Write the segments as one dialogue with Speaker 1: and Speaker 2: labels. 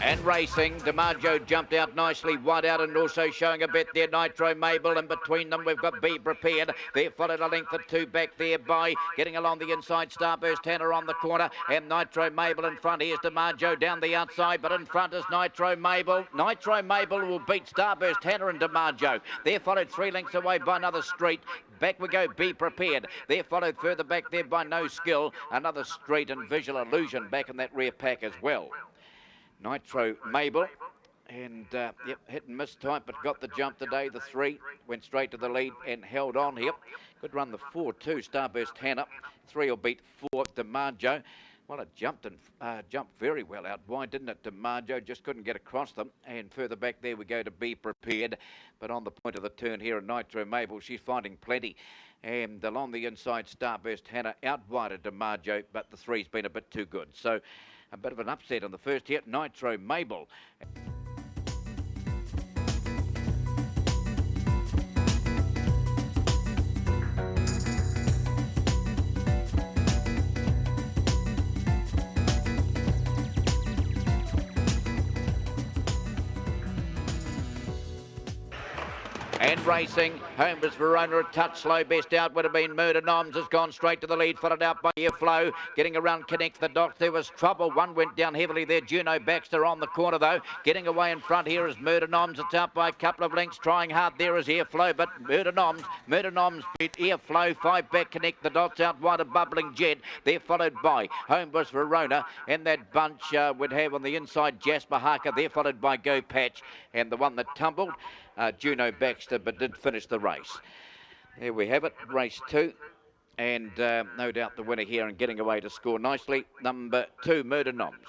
Speaker 1: And racing, DiMaggio jumped out nicely, wide out, and also showing a bit there, Nitro Mabel. And between them, we've got Be Prepared. They're followed a length or two back there by getting along the inside. Starburst Tanner on the corner, and Nitro Mabel in front. Here's DiMaggio down the outside, but in front is Nitro Mabel. Nitro Mabel will beat Starburst Tanner and DiMaggio. They're followed 3 lengths away by another Street. Back we go, Be Prepared. They're followed further back there by No Skill. Another Street and Visual Illusion back in that rear pack as well. Nitro Mabel, and yep, hit and miss type, but got the jump today. The 3 went straight to the lead and held on here. Good run the 4 too. Starburst Hannah. 3 will beat 4 DiMaggio. Well, it jumped very well out wide, didn't it? DiMaggio just couldn't get across them. And further back there we go to Be Prepared. But on the point of the turn here at Nitro Mabel, she's finding plenty. And along the inside, Starburst Hannah out wide of DiMaggio, but the 3's been a bit too good. So a bit of an upset on the first hit, Nitro Mabel. And racing, home was Verona, a touch slow. Best out would have been Murder Noms, has gone straight to the lead, followed out by Airflow. Getting around Connect the Dots, there was trouble. One went down heavily there. Juno Baxter on the corner though. Getting away in front here is Murder Noms. It's out by a couple of lengths. Trying hard there is Airflow, but Murder Noms beat Airflow. 5 back, Connect the Dots out wide of Bubbling Jet. They're followed by Homebush Verona, and that bunch would have on the inside Jasper Harker. They're followed by Go Patch, and the one that tumbled, Juno Baxter, but did finish the race. There we have it, race 2. And no doubt the winner here and getting away to score nicely, number 2, Murder Noms.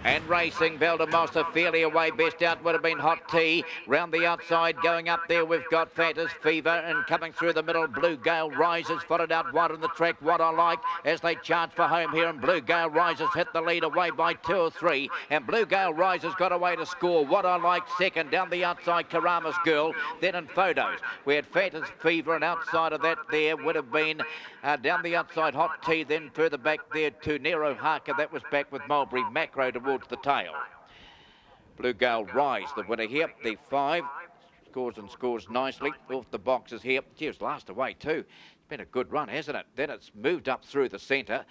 Speaker 1: And racing, Valdemossa fairly away. Best out would have been Hot Tea. Round the outside, going up there, we've got Fantas Fever. And coming through the middle, Blue Gale Rises. Followed out wide on the track, What I Like, as they charge for home here. And Blue Gale Rises hit the lead away by 2 or 3. And Blue Gale Rises got away to score. What I Like second. Down the outside, Karamas Girl. Then in photos, we had Fantas Fever. And outside of that there would have been down the outside, Hot Tea. Then further back there to Nero Harker. That was back with Mulberry Macro towards the tail. Blue Gale Rise, the winner here. The 5 scores nicely off the boxes here. Gee, it's last away too. It's been a good run, hasn't it? Then it's moved up through the centre,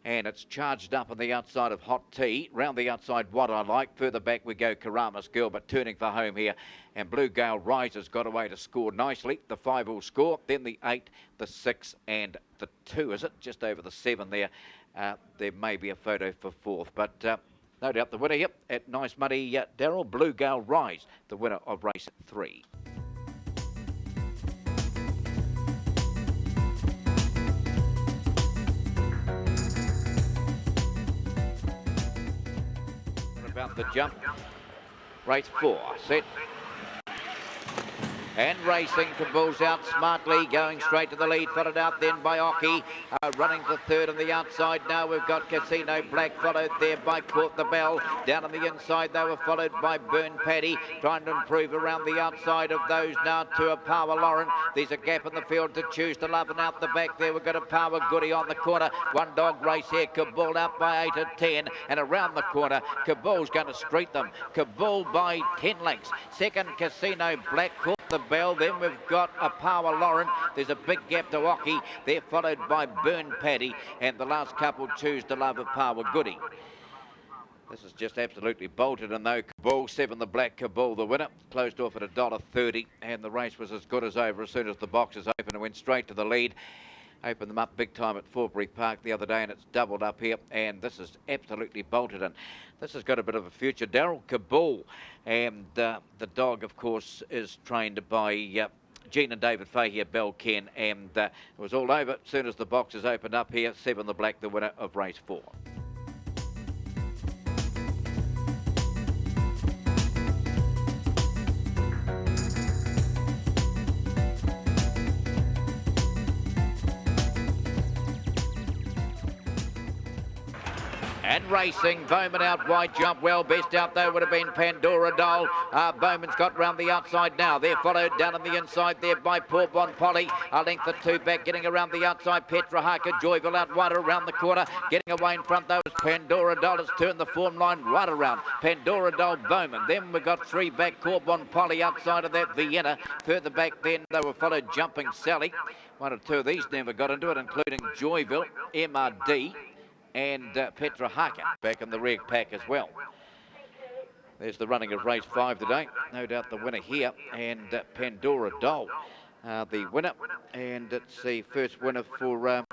Speaker 1: and it's charged up on the outside of Hot Tea. Round the outside, What I Like. Further back we go, Karamas Girl, but turning for home here. And Blue Gale Rise has got away to score nicely. The 5 will score, then the 8, the 6 and the 2, is it? Just over the 7 there. There may be a photo for 4th, but no doubt the winner, yep, at Nice Muddy, Darryl, Blue Gale Rise, the winner of race 3. About the jump, race 4, set. And racing, Kabul's out smartly, going straight to the lead, followed out then by Oki, running to 3rd on the outside. Now we've got Casino Black, followed there by Court the Bell. Down on the inside, they were followed by Burn Paddy, trying to improve around the outside of those now to a Power Lauren. There's a gap in the field to choose to love, and out the back there we've got a Power Goody on the corner. One dog race here, Kabul out by 8 at 10, and around the corner, Kabul's going to street them. Kabul by 10 lengths. Second, Casino Black, Court the Bell. Then we've got a Power Lauren. There's a big gap to Oki. They're followed by Burn Paddy, and the last couple choose to love a Power Goody. This is just absolutely bolted, and though Kabul, 7 the Black, Kabul the winner, closed off at $1.30, and the race was as good as over as soon as the boxes opened and went straight to the lead. Opened them up big time at Forbury Park the other day, and it's doubled up here, and this is absolutely bolted in. This has got a bit of a future. Darryl Kabul, and the dog, of course, is trained by Jean and David Fahey at Belken, and it was all over as soon as the boxes opened up here. 7 the Black, the winner of race 4. And racing, Bowman out wide, jump well, best out there would have been Pandora Doll. Bowman's got round the outside now. They're followed down on the inside there by Poor Bon Polly. A length or two back, getting around the outside. Petra Harker, Joyville out wide around the corner. Getting away in front though is Pandora Doll. It's turned the form line right around. Pandora Doll, Bowman. Then we've got three back, Poor Bon Polly outside of that, Vienna. Further back then they were followed Jumping Sally. One or two of these never got into it, including Joyville, MRD. And Petra Harker back in the rear pack as well. There's the running of race 5 today. No doubt the winner here. And Pandora Doll, the winner. And it's the first winner for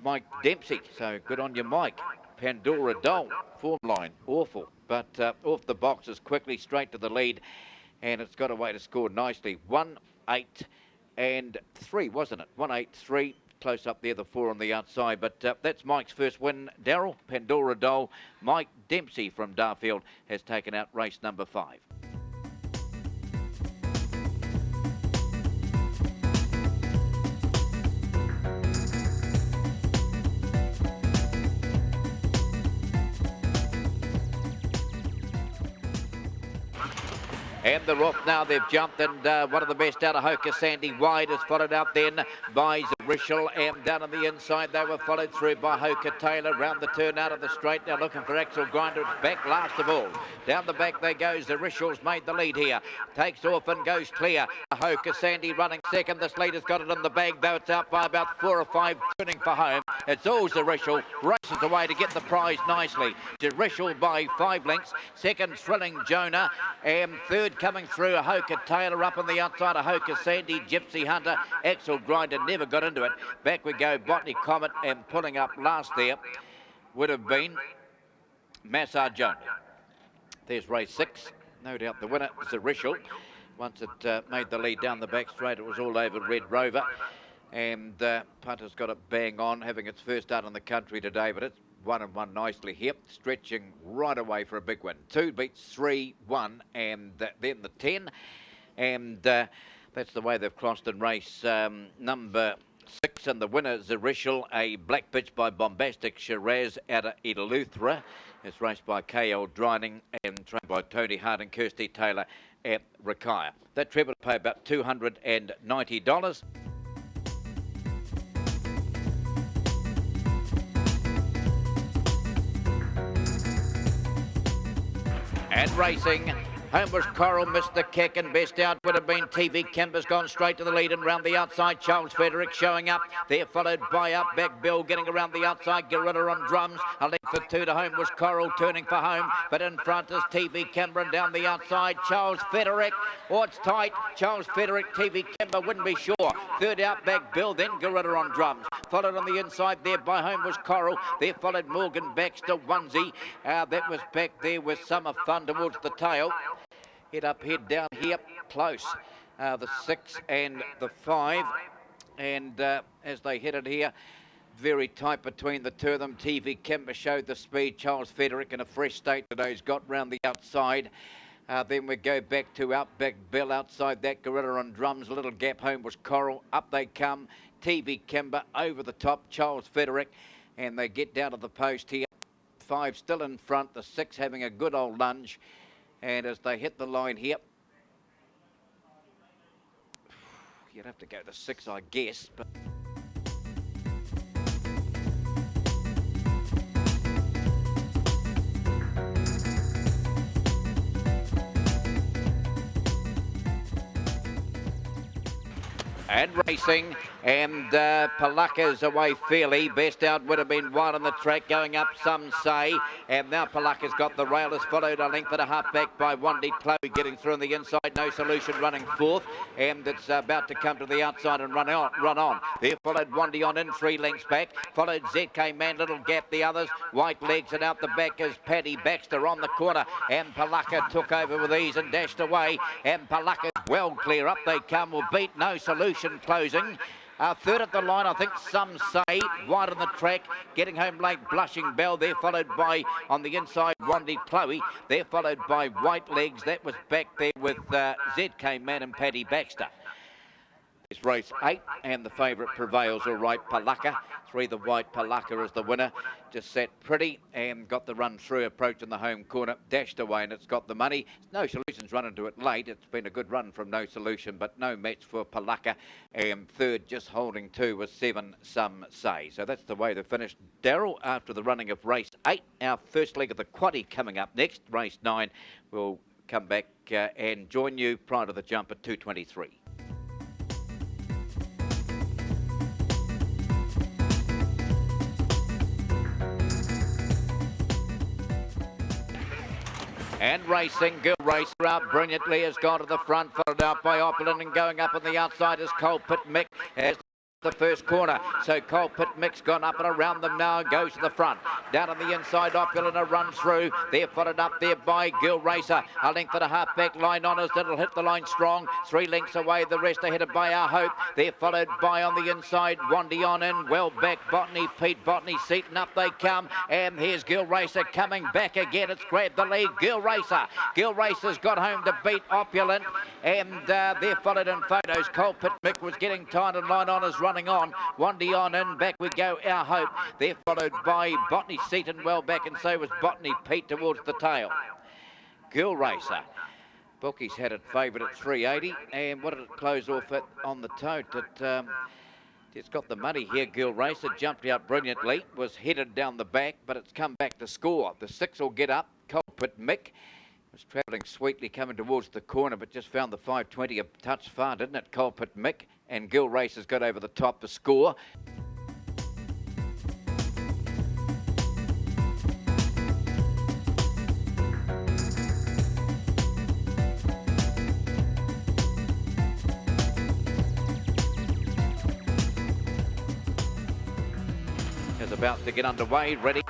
Speaker 1: Mike Dempsey. So good on you, Mike. Pandora Doll, form line, awful. But off the boxes quickly, straight to the lead. And it's got a way to score nicely. 1, 8 and 3, wasn't it? 1, 8, 3. Close up there, the 4 on the outside. But that's Mike's first win. Darryl, Pandora Doll. Mike Dempsey from Darfield has taken out race number 5. And the roof now, they've jumped, and one of the best out of Hoka Sandy wide is followed out then by Zerishal, and down on the inside they were followed through by Hoka Taylor. Round the turn out of the straight, now looking for Axel Grinder. It's back last of all. Down the back they go. Zerishal's made the lead here. Takes off and goes clear. Hoka Sandy running second. This leader's got it in the bag, though it's out by about 4 or 5, turning for home. It's all Zerishal. Races away to get the prize nicely. Zerishal by 5 lengths. Second, Thrilling Jonah. And third, coming through, Hoka Taylor up on the outside of Hoka Sandy. Gypsy Hunter, Axel Grinder never got into it. Back we go, Botany Comet, and pulling up last there would have been Massar Jones. There's race 6. No doubt the winner is Zerishal. Once it made the lead down the back straight, it was all over Red Rover. And Punter's got it bang on, having its first start in the country today, but it's 1 and 1 nicely here, stretching right away for a big win. 2 beats 3, 1, and then the 10. And that's the way they've crossed in race number 6. And the winner, Zerishal, a black pitch by Bombastic Shiraz out of Eleuthera. It's raced by KL Drining and trained by Tony Hart and Kirsty Taylor at Rakaya. That trip will pay about $290. And racing, Homebush Coral missed the kick, and best out would have been TV Kimber's gone straight to the lead, and round the outside Charles Frederick showing up. They're followed by Upback Bill getting around the outside, Gorilla on drums. A length for 2 to Homebush Coral turning for home, but in front is TV Kimber, and down the outside Charles Frederick. Oh, it's tight. Charles Frederick, TV Kimber wouldn't be sure. Third Outback Bill, then Gorilla on drums. Followed on the inside there by Homebush Coral. There followed Morgan Baxter Onesie. That was back there with Summer Fun towards the tail. Head up, head down here, close. The 6 and the 5. And as they headed here, very tight between the two of them. TV Kimber showed the speed. Charles Frederick in a fresh state today has got round the outside. Then we go back to Outback Bill outside that. Gorilla on drums, a little gap. Homebush Coral, up they come. TV Kimber over the top, Charles Frederick. And they get down to the post here. 5 still in front, the 6 having a good old lunge. And as they hit the line here, you'd have to go to 6, I guess. But and racing, and Palaka's away fairly. Best out would have been wide on the track, going up, some say. And now Palaka's got the rail, has followed a length and a half back by Wandy Chloe, getting through on the inside. No Solution running 4th, and it's about to come to the outside and run on. There followed Wandy on in 3 lengths back. Followed ZK Man, little gap the others. White Legs, and out the back is Paddy Baxter on the corner. And Palaka took over with ease and dashed away. And Palaka's well clear. Up they come, will beat No Solution closing. Third at the line, I think some say, wide on the track, getting home late, Blushing Bell. They're followed by, on the inside, Wandy Chloe. They're followed by White Legs. That was back there with ZK Man and Paddy Baxter. It's race 8, and the favourite prevails. All right, Palaka. 3, the white Palaka is the winner. Just sat pretty and got the run through, approaching the home corner, dashed away, and it's got the money. No Solution's run into it late. It's been a good run from No Solution, but no match for Palaka. And third, just holding 2 was 7, Some Say. So that's the way they finished. Darryl, after the running of race 8, our first leg of the quaddie coming up next. Race 9 will come back and join you prior to the jump at 2:23. And racing, Girl Racer out brilliantly, has gone to the front, followed out by Opulent, and going up on the outside is Coalpit Mick as the first corner. So Coalpit Mick's gone up and around them now and goes to the front. Down on the inside, Opulent a run through. They're followed up there by Girl Racer. A length and a half back, Line Honours. That'll hit the line strong. 3 lengths away. The rest are headed by Our Hope. They're followed by on the inside, Wandy on in. Well back, Botany, Pete Botany, Seaton up they come. And here's Girl Racer coming back again. It's grabbed the lead. Girl Racer. Girl Racer's got home to beat Opulent. And they're followed in photos. Coalpit Mick was getting tired and Line Honours running on. Wandy on in, back we go, Our Hope. They're followed by Botany, Seaton well back, and so was Botany, Pete towards the tail. Girl Racer. Bookies had it favoured at 380, and what did it close off at on the tote? It's got the money here. Girl Racer jumped out brilliantly, was headed down the back, but it's come back to score. The 6 will get up. Coalpit Mick was travelling sweetly coming towards the corner, but just found the 520 a touch far, didn't it, Coalpit Mick? And Girl Racer's got over the top to score. Is about to get underway, ready,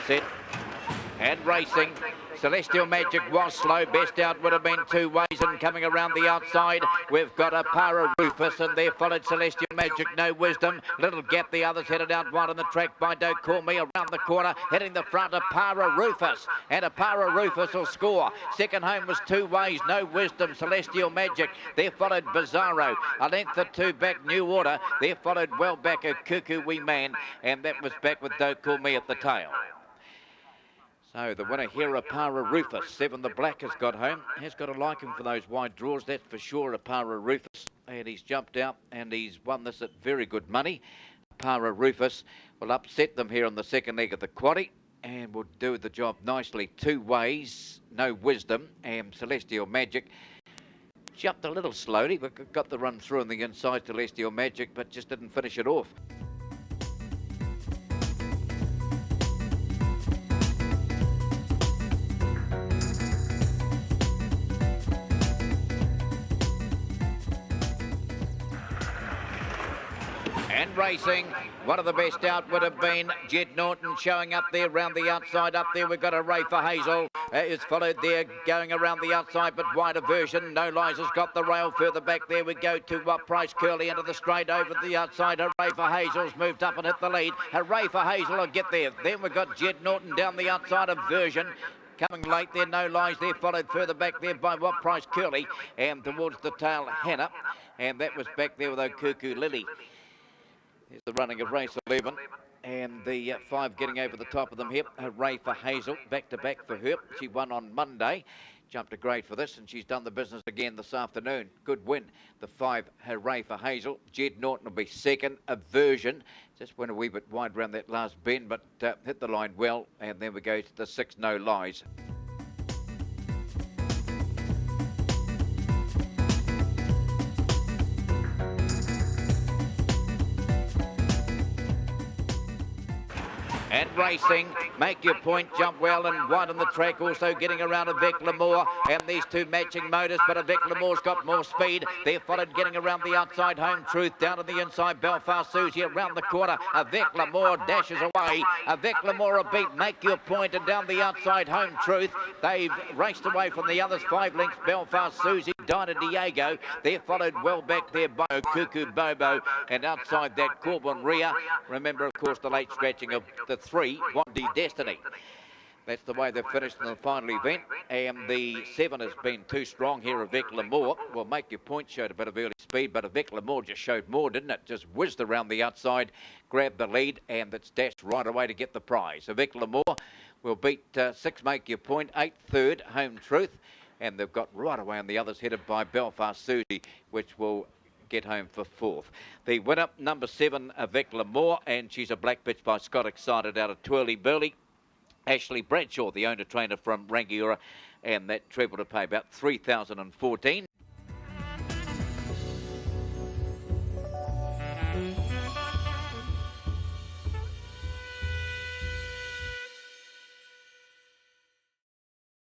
Speaker 1: set, and racing. Celestial Magic was slow. Best out would have been 2 ways, and coming around the outside, we've got a Para Rufus, and there followed Celestial Magic, No Wisdom. Little gap, the others headed out wide on the track by Don't Call Me. Around the corner, hitting the front of Para Rufus, and a Para Rufus will score. Second home was 2 ways, No Wisdom, Celestial Magic. There followed Bizarro. A length or 2 back, New Order. There followed well back a Cuckoo Wee Man, and that was back with Don't Call Me at the tail. So the winner here, Para Rufus. 7, the black, has got home. Has got a liking for those wide draws, that's for sure, Para Rufus. And he's jumped out and he's won this at very good money. Para Rufus will upset them here on the second leg of the quaddie and will do the job nicely. 2 ways, No Wisdom, and Celestial Magic. Jumped a little slowly, but got the run through on the inside, Celestial Magic, but just didn't finish it off. And racing, one of the best out would have been Jed Norton showing up there round the outside. Up there we've got a Ray for Hazel. Is followed there going around the outside, but wider version. No Lies has got the rail. Further back there we go to Price Curly into the straight over the outside. Hooray for Hazel's moved up and hit the lead. Hooray for Hazel will get there. Then we've got Jed Norton down the outside of version. Coming late there, No Lies there, followed further back there by Price Curly and towards the tail, Hannah. And that was back there with Cuckoo Lily. Here's the running of race 11, and the 5 getting over the top of them here. Hooray for Hazel, back to back for her. She won on Monday, jumped a grade for this, and she's done the business again this afternoon. Good win. The 5, Hooray for Hazel. Jed Norton will be second. Aversion just went a wee bit wide around that last bend, but hit the line well. And then we go to the 6, No Lies. And racing, Make Your Point, jump well and wide on the track, also getting around Avec L'Amour, and these 2 matching motors, but Avec L'Amour's got more speed. They're followed getting around the outside, Home Truth, down to the inside, Belfast Susie around the corner. Avec L'Amour dashes away. Avec L'Amour a beat Make Your Point, and down the outside, Home Truth. They've raced away from the others, 5 lengths, Belfast Susie, Dinah Diego. They're followed well back there by Cuckoo Bobo, and outside that, Corbin Ria. Remember, of course, the late scratching of the 3, Wandy Destiny. That's the way they've finished in the final event. And the 7 has been too strong here, Avec L'Amour. Well, Make Your Point showed a bit of early speed, but Avec L'Amour just showed more, didn't it? Just whizzed around the outside, grabbed the lead, and it's dashed right away to get the prize. Avec L'Amour will beat 6 Make Your Point, 8 third, Home Truth. And they've got right away on the others, headed by Belfast Susie, which will get home for 4th. The winner, number 7, Avec L'Amour, and she's a black bitch by Scott Excited out of Twirly Burley. Ashley Bradshaw, the owner-trainer from Rangiora, and that treble to pay about $3,014.